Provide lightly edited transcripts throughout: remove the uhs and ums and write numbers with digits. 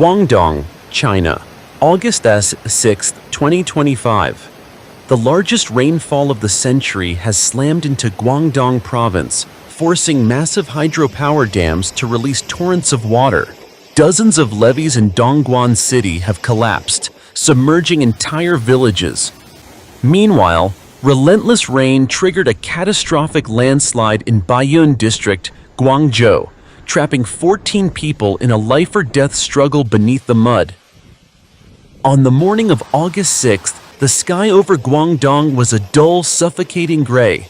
Guangdong, China, August 6, 2025. The largest rainfall of the century has slammed into Guangdong province, forcing massive hydropower dams to release torrents of water. Dozens of levees in Dongguan City have collapsed, submerging entire villages. Meanwhile, relentless rain triggered a catastrophic landslide in Baiyun District, Guangzhou, trapping 14 people in a life-or-death struggle beneath the mud. On the morning of August 6th, the sky over Guangdong was a dull, suffocating gray.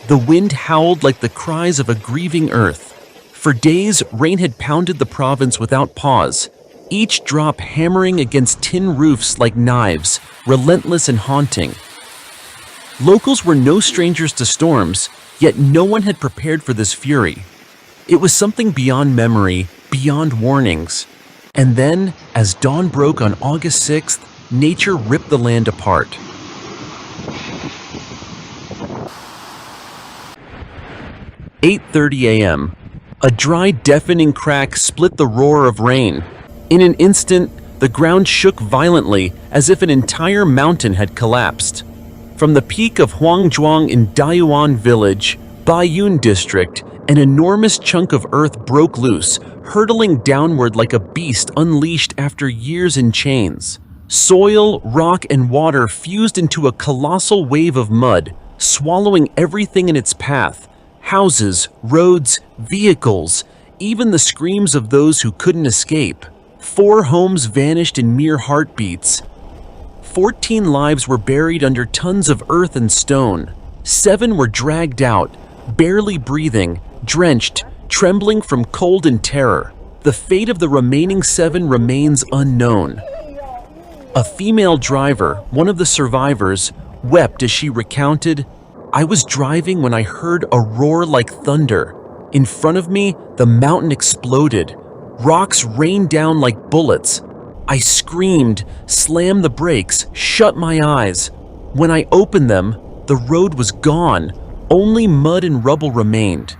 The wind howled like the cries of a grieving earth. For days, rain had pounded the province without pause, each drop hammering against tin roofs like knives, relentless and haunting. Locals were no strangers to storms, yet no one had prepared for this fury. It was something beyond memory, beyond warnings. And then, as dawn broke on August 6th, nature ripped the land apart. "8:30 a.m. A dry, deafening crack split the roar of rain. In an instant, the ground shook violently as if an entire mountain had collapsed. From the peak of Huangzhuang in Dayuan Village, Baiyun District, an enormous chunk of earth broke loose, hurtling downward like a beast unleashed after years in chains. Soil, rock, and water fused into a colossal wave of mud, swallowing everything in its path. Houses, roads, vehicles, even the screams of those who couldn't escape. 4 homes vanished in mere heartbeats. 14 lives were buried under tons of earth and stone. 7 were dragged out, barely breathing, drenched, trembling from cold and terror. The fate of the remaining 7 remains unknown. A female driver, one of the survivors, wept as she recounted, "I was driving when I heard a roar like thunder. In front of me, the mountain exploded. Rocks rained down like bullets. I screamed, slammed the brakes, shut my eyes. When I opened them, the road was gone. Only mud and rubble remained."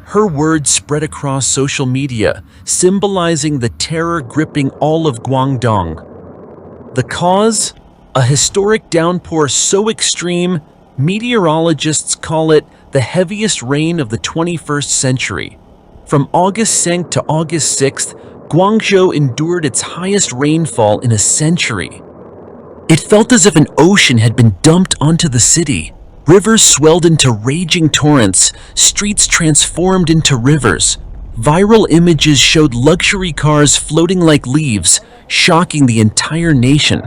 Her words spread across social media, symbolizing the terror gripping all of Guangdong. The cause? A historic downpour so extreme, meteorologists call it the heaviest rain of the 21st century. From August 2nd to August 6th, Guangzhou endured its highest rainfall in a century. It felt as if an ocean had been dumped onto the city. Rivers swelled into raging torrents, streets transformed into rivers. Viral images showed luxury cars floating like leaves, shocking the entire nation.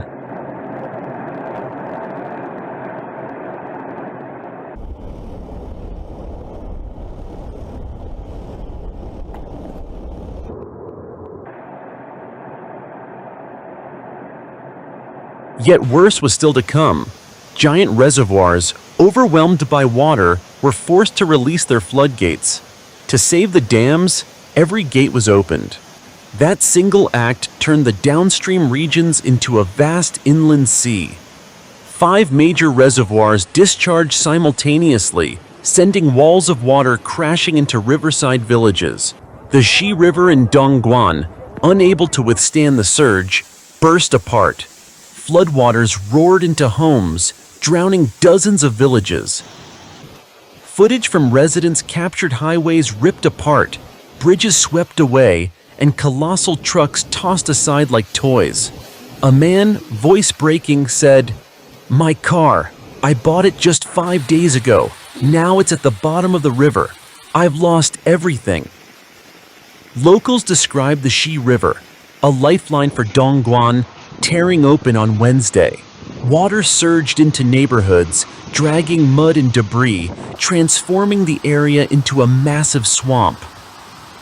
Yet worse was still to come. Giant reservoirs, overwhelmed by water, were forced to release their floodgates. To save the dams, every gate was opened. That single act turned the downstream regions into a vast inland sea. 5 major reservoirs discharged simultaneously, sending walls of water crashing into riverside villages. The Xi River in Dongguan, unable to withstand the surge, burst apart. Floodwaters roared into homes, drowning dozens of villages. Footage from residents captured highways ripped apart, bridges swept away, and colossal trucks tossed aside like toys. A man, voice breaking, said, "My car. I bought it just 5 days ago. Now it's at the bottom of the river. I've lost everything." Locals described the Xi River, a lifeline for Dongguan, tearing open on Wednesday. Water surged into neighborhoods, dragging mud and debris, transforming the area into a massive swamp.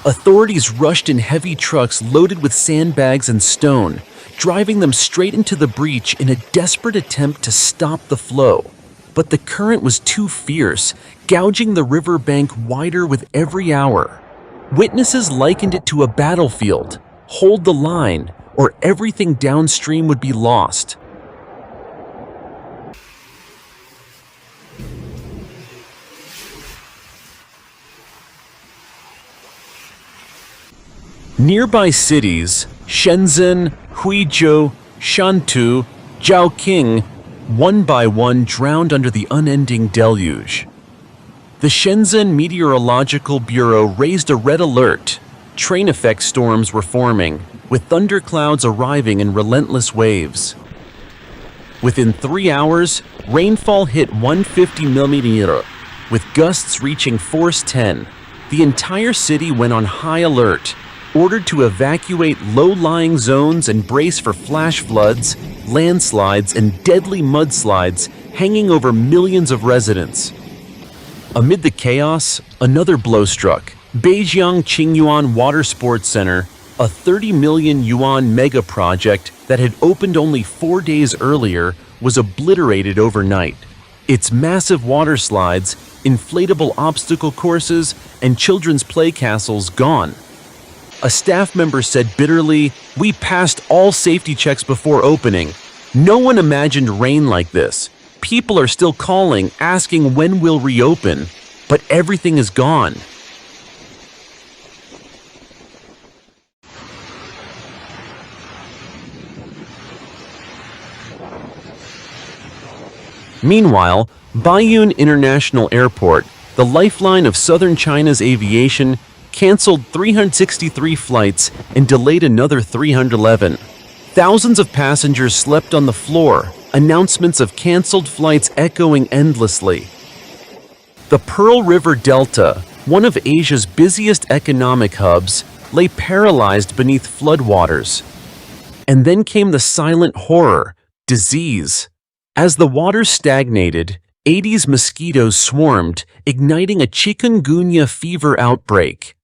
Authorities rushed in heavy trucks loaded with sandbags and stone, driving them straight into the breach in a desperate attempt to stop the flow. But the current was too fierce, gouging the riverbank wider with every hour. Witnesses likened it to a battlefield. Hold the line, or everything downstream would be lost. Nearby cities, Shenzhen, Huizhou, Shantou, Zhaoqing, one by one drowned under the unending deluge. The Shenzhen Meteorological Bureau raised a red alert. Train effect storms were forming, with thunderclouds arriving in relentless waves. Within 3 hours, rainfall hit 150 mm, with gusts reaching force 10. The entire city went on high alert, ordered to evacuate low-lying zones and brace for flash floods, landslides, and deadly mudslides hanging over millions of residents. Amid the chaos, another blow struck. Beijing Qingyuan Water Sports Center, a 30 million yuan mega project that had opened only 4 days earlier, was obliterated overnight. Its massive water slides, inflatable obstacle courses, and children's play castles gone. A staff member said bitterly, "We passed all safety checks before opening. No one imagined rain like this. People are still calling, asking when we'll reopen, but everything is gone." Meanwhile, Baiyun International Airport, the lifeline of southern China's aviation, canceled 363 flights and delayed another 311. Thousands of passengers slept on the floor, announcements of canceled flights echoing endlessly. The Pearl River Delta, one of Asia's busiest economic hubs, lay paralyzed beneath floodwaters. And then came the silent horror, disease. As the water stagnated, Aedes mosquitoes swarmed, igniting a chikungunya fever outbreak.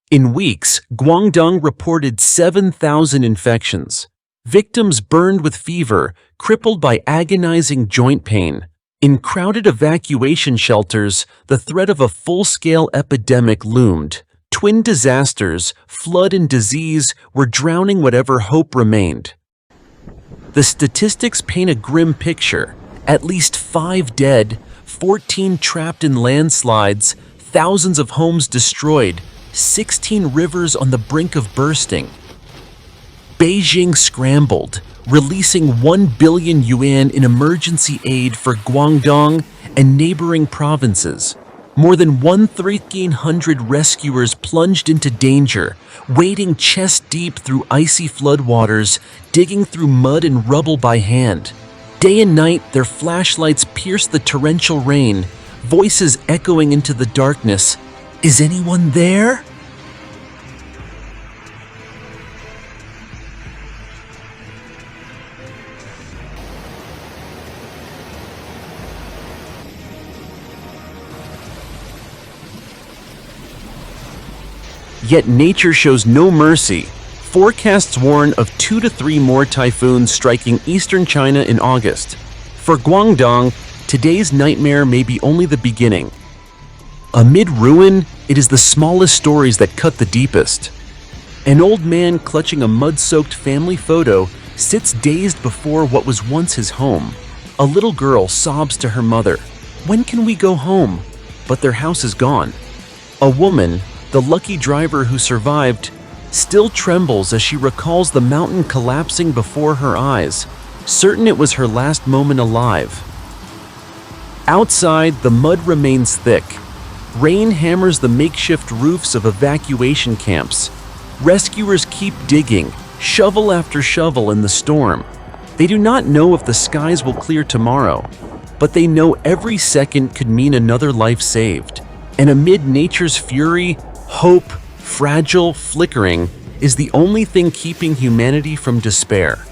In weeks, Guangdong reported 7,000 infections. Victims burned with fever, crippled by agonizing joint pain. In crowded evacuation shelters, the threat of a full-scale epidemic loomed. Twin disasters, flood and disease, were drowning whatever hope remained. The statistics paint a grim picture. At least 5 dead, 14 trapped in landslides, thousands of homes destroyed, 16 rivers on the brink of bursting. Beijing scrambled, releasing 1 billion yuan in emergency aid for Guangdong and neighboring provinces. More than 1,300 rescuers plunged into danger, wading chest-deep through icy floodwaters, digging through mud and rubble by hand. Day and night, their flashlights pierced the torrential rain, voices echoing into the darkness. "Is anyone there?" Yet nature shows no mercy. Forecasts warn of 2 to 3 more typhoons striking eastern China in August. For Guangdong, today's nightmare may be only the beginning. Amid ruin, it is the smallest stories that cut the deepest. An old man clutching a mud-soaked family photo sits dazed before what was once his home. A little girl sobs to her mother, "When can we go home?" But their house is gone. A woman, the lucky driver who survived, still trembles as she recalls the mountain collapsing before her eyes, certain it was her last moment alive. Outside, the mud remains thick. Rain hammers the makeshift roofs of evacuation camps. Rescuers keep digging, shovel after shovel in the storm. They do not know if the skies will clear tomorrow, but they know every second could mean another life saved. And amid nature's fury, hope, fragile, flickering, is the only thing keeping humanity from despair.